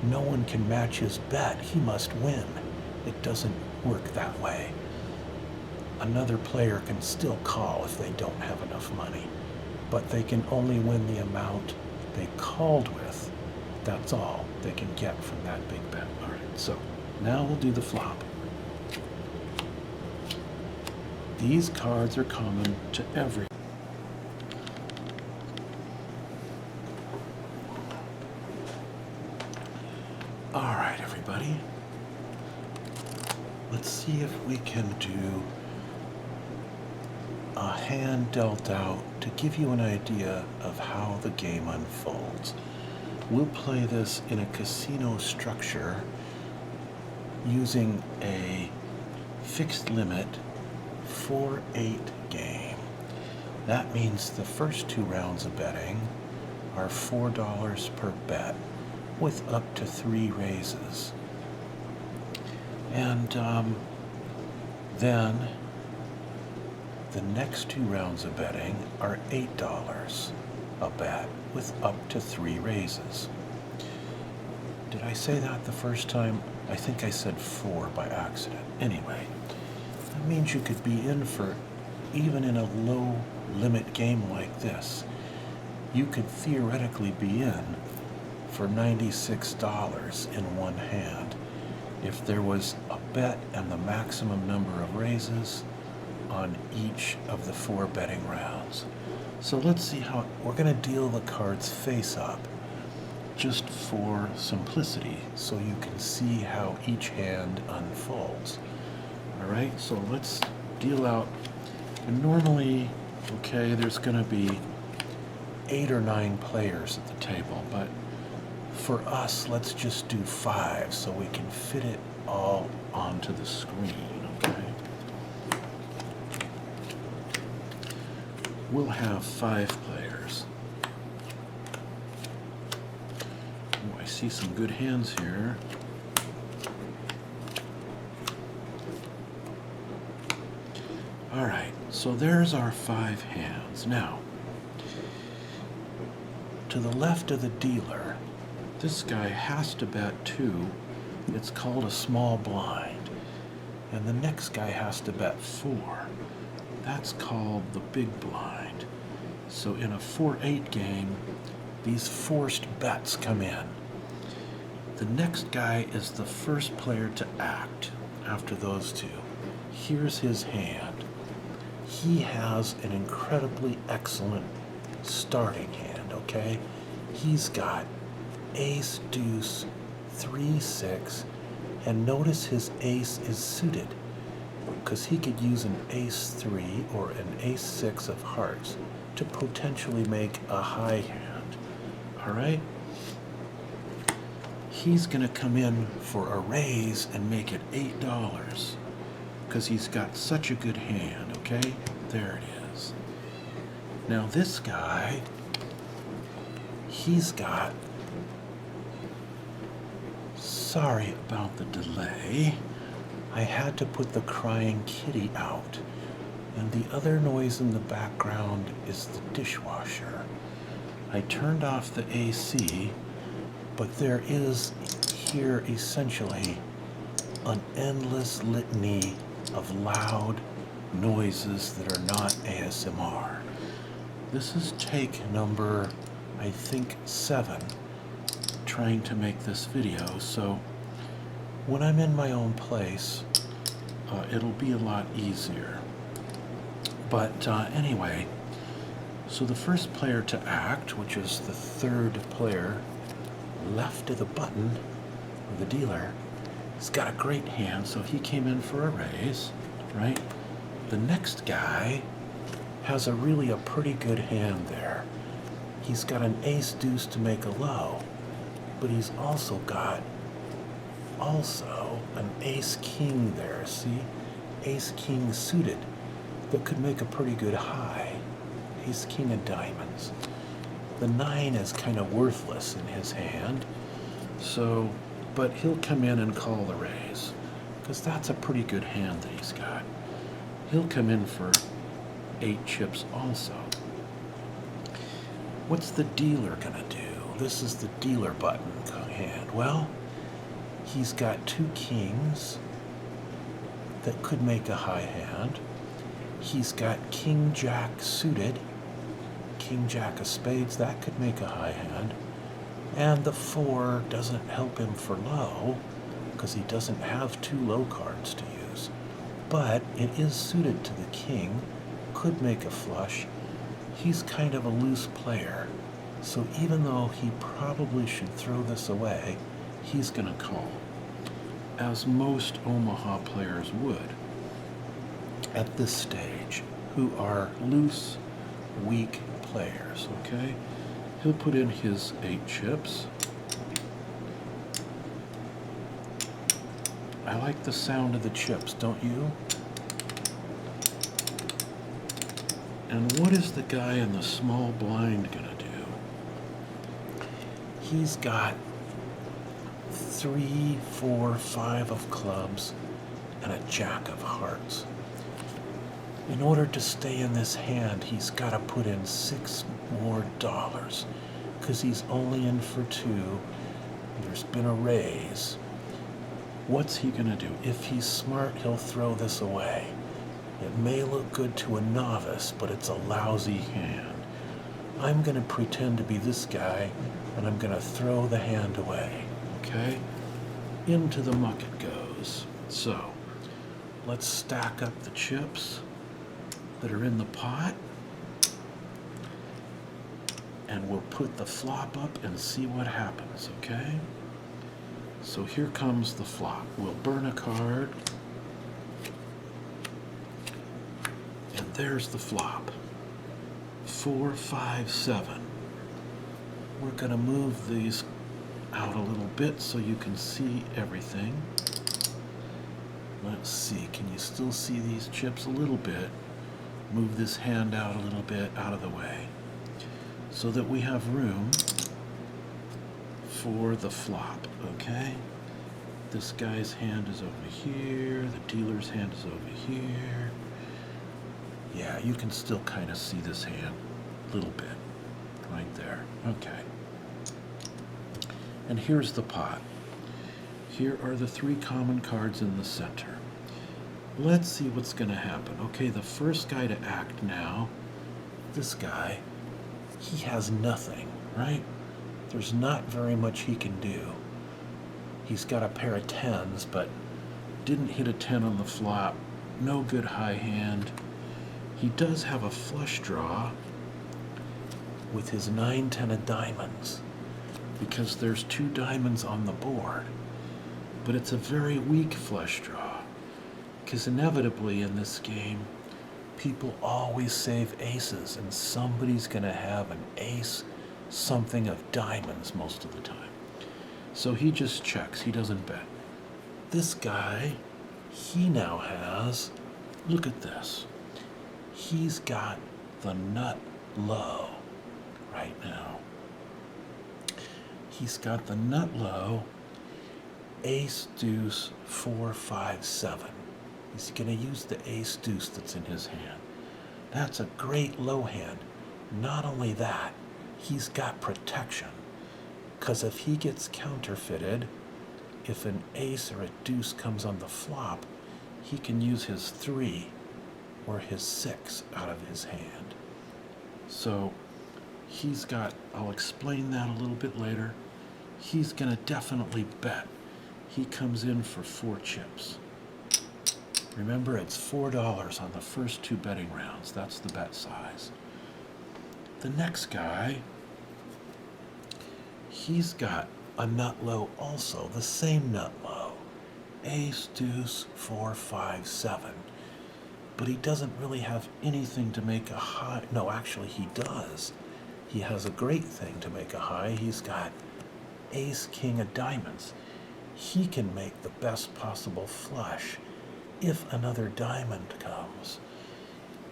no one can match his bet, he must win. It doesn't work that way. Another player can still call if they don't have enough money, but they can only win the amount they called with. That's all they can get from that big bet. All right, so now we'll do the flop. These cards are common to every. All right, everybody. Let's see if we can do a hand dealt out to give you an idea of how the game unfolds. We'll play this in a casino structure using a fixed limit 4-8 game. That means the first 2 rounds of betting are $4 per bet with up to 3 raises. And then the next 2 rounds of betting are $8 a bet with up to 3 raises. Did I say that the first time? I think I said 4 by accident. Anyway, that means you could be in for, even in a low limit game like this, you could theoretically be in for $96 in one hand if there was a bet and the maximum number of raises on each of the 4 betting rounds. So let's see how we're going to deal the cards face up, just for simplicity, so you can see how each hand unfolds. All right, so let's deal out. And normally, okay, there's going to be 8 or 9 players at the table, but for us, let's just do 5 so we can fit it all onto the screen, okay? We'll have 5 players. Oh, I see some good hands here. All right, so there's our 5 hands. Now, to the left of the dealer, this guy has to bet 2. It's called a small blind. And the next guy has to bet 4. That's called the big blind. So in a 4-8 game, these forced bets come in. The next guy is the first player to act after those 2. Here's his hand. He has an incredibly excellent starting hand, okay? He's got ace, deuce, 3, 6, and notice his ace is suited because he could use an ace 3 or an ace 6 of hearts to potentially make a high hand, all right? He's gonna come in for a raise and make it $8 because he's got such a good hand, okay? There it is. Now this guy, he's got, sorry about the delay, I had to put the crying kitty out, and the other noise in the background is the dishwasher. I turned off the AC, but there is here essentially an endless litany of loud noises that are not ASMR. This is take number, I think, 7, trying to make this video, so when I'm in my own place, it'll be a lot easier. But anyway, so the first player to act, which is the 3rd player left of the button of the dealer, he's got a great hand, so he came in for a raise, right? The next guy has a pretty good hand there. He's got an ace deuce to make a low, but he's also got an ace king there, see? Ace king suited that could make a pretty good high. Ace king of diamonds. The 9 is kind of worthless in his hand, so, but he'll come in and call the raise because that's a pretty good hand that he's got. He'll come in for 8 chips also. What's the dealer gonna do? This is the dealer button hand. Well, he's got 2 kings that could make a high hand. He's got king jack suited, king jack of spades, that could make a high hand. And the 4 doesn't help him for low because he doesn't have 2 low cards to use. But it is suited to the king, could make a flush. He's kind of a loose player, so even though he probably should throw this away, he's gonna call, as most Omaha players would at this stage, who are loose, weak players, okay? He'll put in his 8 chips. I like the sound of the chips, don't you? And what is the guy in the small blind gonna do? He's got 3, 4, 5 of clubs and a jack of hearts. In order to stay in this hand, he's got to put in $6 more because he's only in for 2. There's been a raise. What's he gonna do? If he's smart, he'll throw this away. It may look good to a novice, but it's a lousy hand. I'm gonna pretend to be this guy, and I'm gonna throw the hand away, okay? Into the muck it goes. So, let's stack up the chips that are in the pot, and we'll put the flop up and see what happens, okay? So here comes the flop. We'll burn a card, and there's the flop. 4, 5, 7. We're gonna move these out a little bit so you can see everything. Let's see, can you still see these chips a little bit? Move this hand out a little bit out of the way so that we have room for the flop, okay? This guy's hand is over here, the dealer's hand is over here. Yeah, you can still kind of see this hand a little bit right there. Okay. And here's the pot. Here are the 3 common cards in the center. Let's see what's going to happen. Okay, the first guy to act now, this guy, he has nothing, right? There's not very much he can do. He's got a pair of 10s, but didn't hit a 10 on the flop. No good high hand. He does have a flush draw with his 9-10 of diamonds, because there's 2 diamonds on the board. But it's a very weak flush draw, because inevitably in this game, people always save aces, and somebody's going to have an ace something of diamonds most of the time. So he just checks, he doesn't bet. This guy, he now has, look at this, he's got the nut low right now. He's got the nut low, ace, deuce, 4, 5, 7. He's going to use the ace deuce that's in his hand. That's a great low hand. Not only that, he's got protection. Because if he gets counterfeited, if an ace or a deuce comes on the flop, he can use his 3 or his 6 out of his hand. So he's got, I'll explain that a little bit later. He's going to definitely bet. He comes in for 4 chips. Remember, it's $4 on the first 2 betting rounds. That's the bet size. The next guy, he's got a nut low also, the same nut low. Ace, deuce, 4, 5, 7. But he doesn't really have anything to make a high. No, actually he does. He has a great thing to make a high. He's got ace, king of diamonds. He can make the best possible flush if another diamond comes.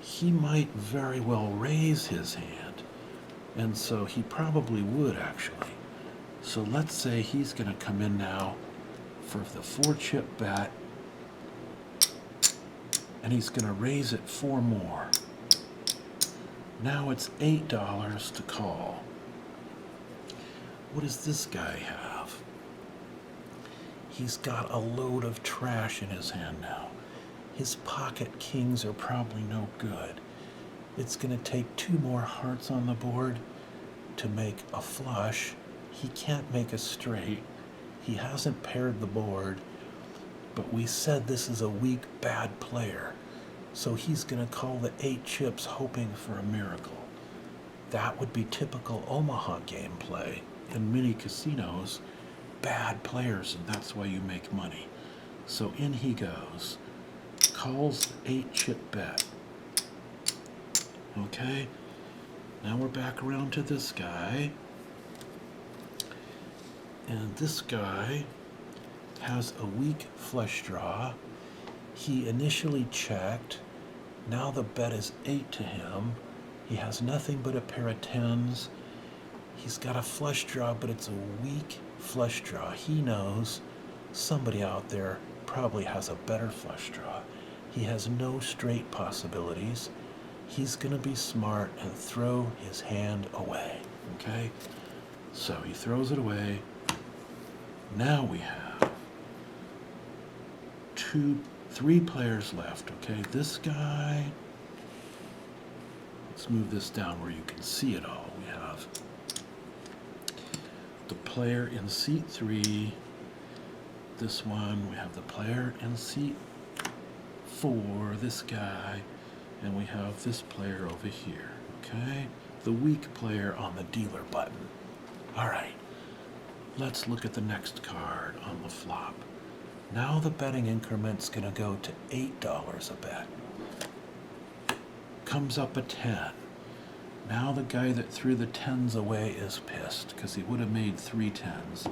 He might very well raise his hand, and so he probably would actually. So let's say he's going to come in now for the 4-chip bet, and he's going to raise it 4 more. Now it's $8 to call. What does this guy have? He's got a load of trash in his hand now. His pocket kings are probably no good. It's going to take 2 more hearts on the board to make a flush. He can't make a straight. He hasn't paired the board, but we said this is a weak, bad player. So he's going to call the 8 chips hoping for a miracle. That would be typical Omaha gameplay. In many casinos, bad players, and that's why you make money. So in he goes. Calls the 8-chip bet. Okay, now we're back around to this guy. And this guy has a weak flush draw. He initially checked. Now the bet is 8 to him. He has nothing but a pair of 10s. He's got a flush draw, but it's a weak flush draw. He knows somebody out there probably has a better flush draw. He has no straight possibilities. He's going to be smart and throw his hand away, okay? So he throws it away. Now we have 3 players left, okay? This guy, let's move this down where you can see it all. We have the player in seat 3. This one, we have the player in seat 4, this guy, and we have this player over here, okay? The weak player on the dealer button. All right, let's look at the next card on the flop. Now the betting increment's gonna go to $8 a bet. Comes up a 10. Now the guy that threw the 10s away is pissed because he would have made 3 10s.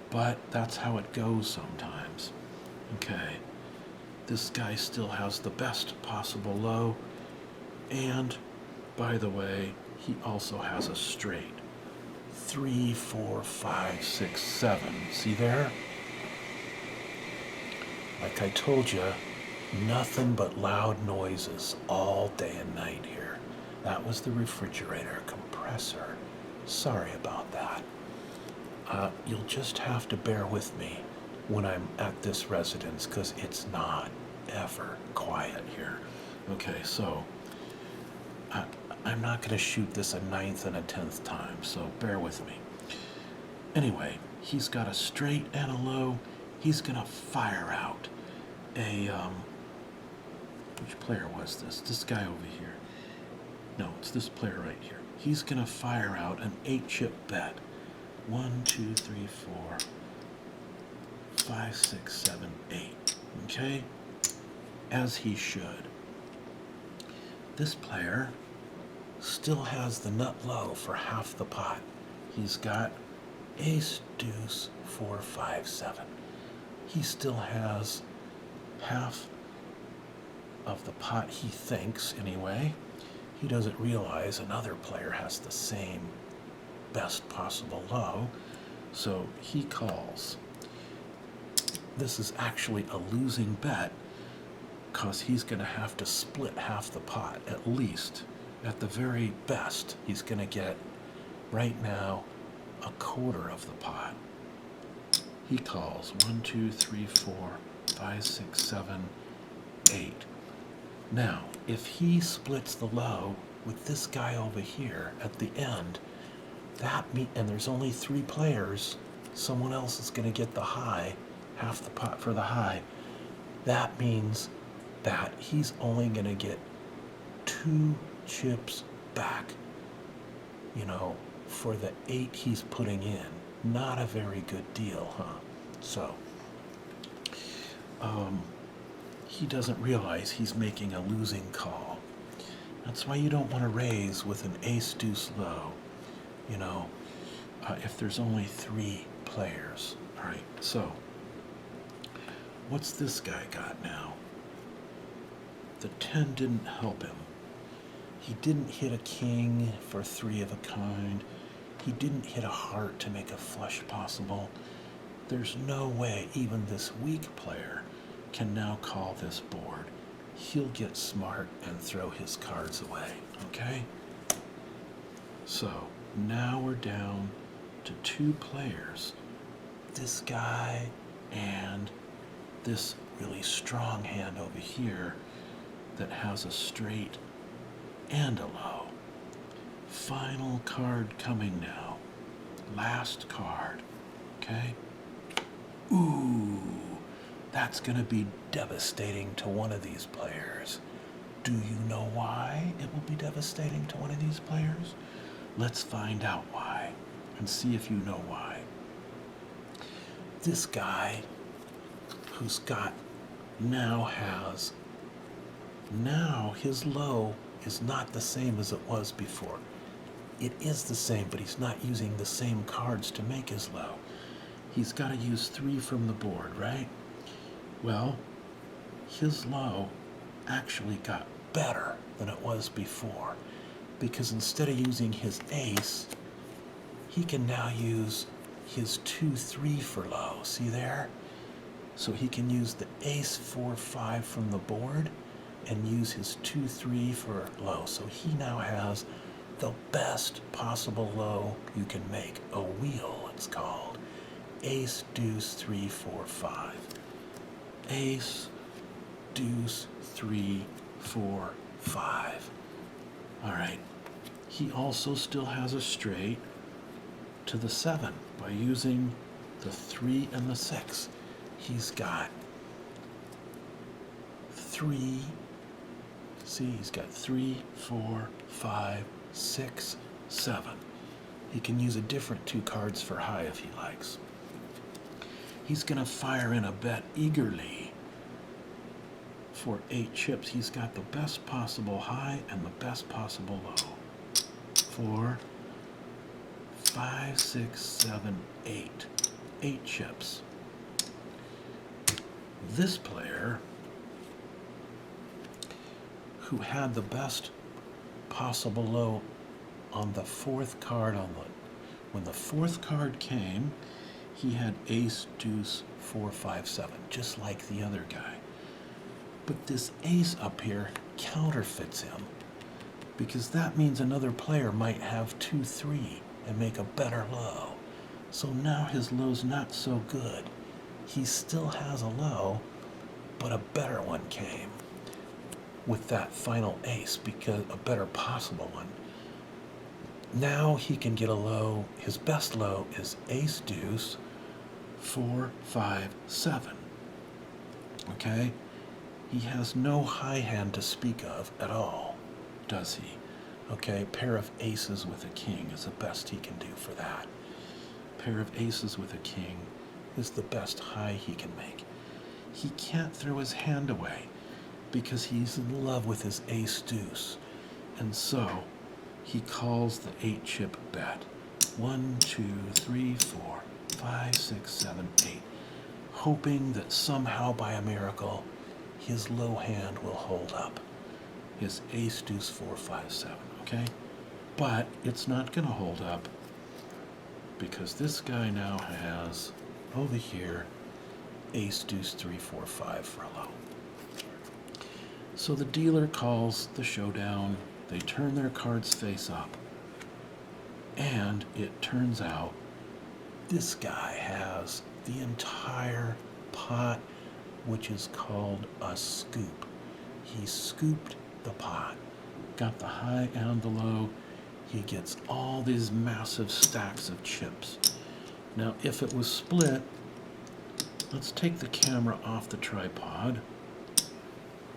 But that's how it goes sometimes. Okay. This guy still has the best possible low, and by the way, he also has a straight. 3, 4, 5, 6, 7. See there? Like I told you, Nothing but loud noises all day and night here. That was the refrigerator compressor. Sorry about that. You'll just have to bear with me when I'm at this residence, because it's not ever quiet here. Okay, so I'm not going to shoot this a 9th and a 10th time, so bear with me. Anyway, he's got a straight and a low. He's going to fire out a, which player was this? This guy over here. No, it's this player right here. He's going to fire out an 8-chip bet. 1, 2, 3, 4, 5, 6, 7, 8. Okay? As he should. This player still has the nut low for half the pot. He's got ace, deuce, 4, 5, 7. He still has half of the pot, he thinks, anyway. He doesn't realize another player has the same best possible low, so he calls. This is actually a losing bet, because he's going to have to split half the pot, at least. At the very best, he's going to get, right now, a quarter of the pot. He calls 1, 2, 3, 4, 5, 6, 7, 8. Now, if he splits the low with this guy over here at the end, and there's only 3 players, someone else is going to get the high, half the pot for the high. That means that he's only going to get 2 chips back, for the 8 he's putting in. Not a very good deal, huh? So, he doesn't realize he's making a losing call. That's why you don't want to raise with an ace-deuce low, if there's only 3 players. All right, so what's this guy got now? The 10 didn't help him. He didn't hit a king for 3 of a kind. He didn't hit a heart to make a flush possible. There's no way even this weak player can now call this board. He'll get smart and throw his cards away, okay? So now we're down to 2 players. This guy and this really strong hand over here that has a straight and a low. Final card coming now. Last card, okay? Ooh, that's going to be devastating to one of these players. Do you know why it will be devastating to one of these players? Let's find out why and see if you know why. This guy who's got now his low is not the same as it was before. It is the same, but he's not using the same cards to make his low. He's got to use 3 from the board, right? Well, his low actually got better than it was before, because instead of using his ace, he can now use his 2-3 for low. See there? So he can use the ace 4-5 from the board and use his 2-3 for low. So he now has the best possible low you can make. A wheel, it's called. Ace, deuce, 3, 4, 5. Ace, deuce, 3, 4, 5. All right. He also still has a straight to the 7 by using the 3 and the 6. He's got 3. See, he's got 3, 4, 5, 6, 7. He can use a different 2 cards for high if he likes. He's going to fire in a bet eagerly for 8 chips. He's got the best possible high and the best possible low. 4, 5, 6, 7, 8. 8 chips. This player, who had the best possible low on the 4th card when the 4th card came, he had ace, deuce, 4, 5, 7, just like the other guy. But this ace up here counterfeits him, because that means another player might have 2-3 and make a better low. So now his low's not so good. He still has a low, but a better one came with that final ace, because a better possible one. Now he can get a low. His best low is ace deuce 4 5 7. Okay? He has no high hand to speak of at all, does he? Okay, pair of aces with a king is the best he can do for that. Pair of aces with a king is the best high he can make. He can't throw his hand away because he's in love with his ace deuce. And so he calls the 8-chip bet. 1, 2, 3, 4, 5, 6, 7, 8. Hoping that somehow by a miracle his low hand will hold up. His ace deuce 4, 5, 7, okay? But it's not gonna hold up, because this guy now has over here ace deuce 3, 4, 5 for a low. So the dealer calls the showdown. They turn their cards face up, and it turns out this guy has the entire pot, which is called a scoop. He scooped the pot, got the high and the low. He gets all these massive stacks of chips. Now, if it was split, let's take the camera off the tripod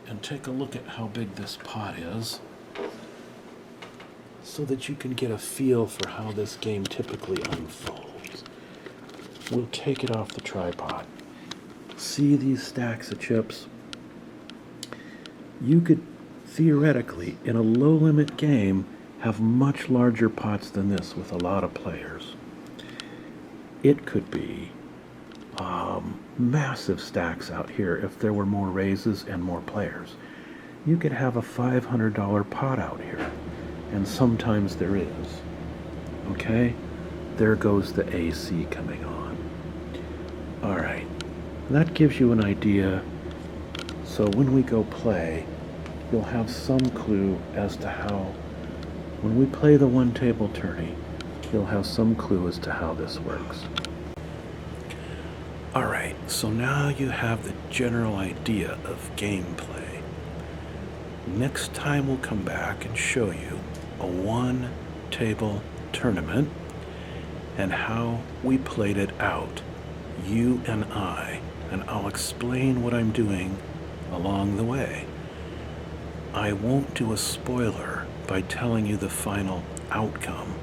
and take a look at how big this pot is, so that you can get a feel for how this game typically unfolds. We'll take it off the tripod. See these stacks of chips? You could theoretically, in a low-limit game, have much larger pots than this with a lot of players. It could be massive stacks out here if there were more raises and more players. You could have a $500 pot out here, and sometimes there is. Okay? There goes the AC coming on. Alright, that gives you an idea. So when we go play, you'll have some clue as to how, when we play the one-table tourney, you'll have some clue as to how this works. Alright, so now you have the general idea of gameplay. Next time we'll come back and show you a one-table tournament and how we played it out, you and I'll explain what I'm doing along the way. I won't do a spoiler by telling you the final outcome,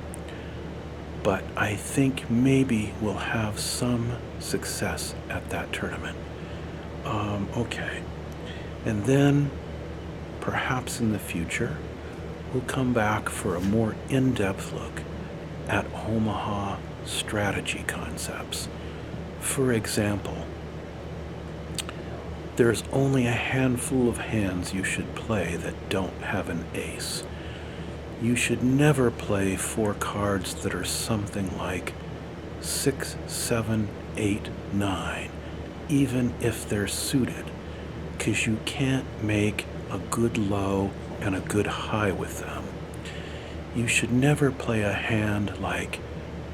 but I think maybe we'll have some success at that tournament. Okay. And then, perhaps in the future, we'll come back for a more in-depth look at Omaha strategy concepts. For example, there's only a handful of hands you should play that don't have an ace. You should never play 4 cards that are something like 6, 7, 8, 9, even if they're suited, because you can't make a good low and a good high with them. You should never play a hand like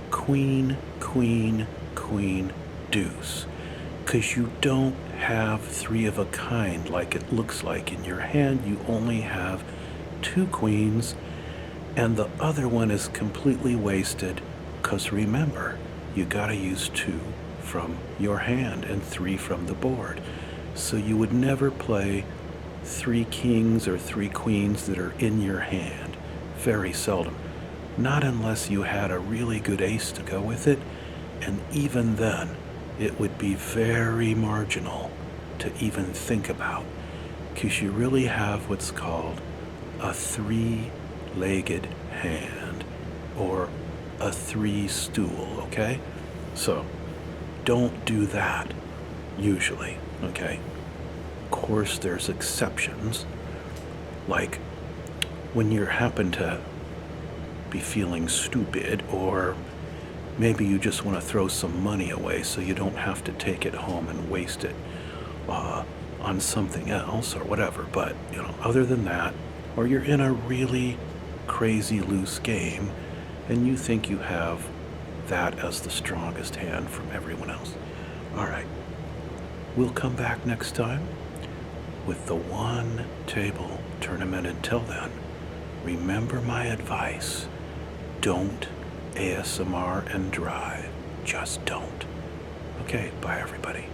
queen, queen, queen, deuce, because you don't have 3 of a kind like it looks like in your hand. You only have 2 queens, and the other one is completely wasted, because remember, you gotta use 2 from your hand and 3 from the board. So you would never play 3 kings or 3 queens that are in your hand. Very seldom. Not unless you had a really good ace to go with it, and even then, it would be very marginal to even think about, because you really have what's called a 3-legged hand, or a 3-stool, okay? So, don't do that, usually, okay? Of course, there's exceptions, like when you happen to be feeling stupid, or maybe you just want to throw some money away so you don't have to take it home and waste it on something else or whatever. But, other than that, or you're in a really crazy loose game and you think you have that as the strongest hand from everyone else. All right. We'll come back next time with the one table tournament. Until then, remember my advice. Don't ASMR and drive. Just don't. Okay, bye everybody.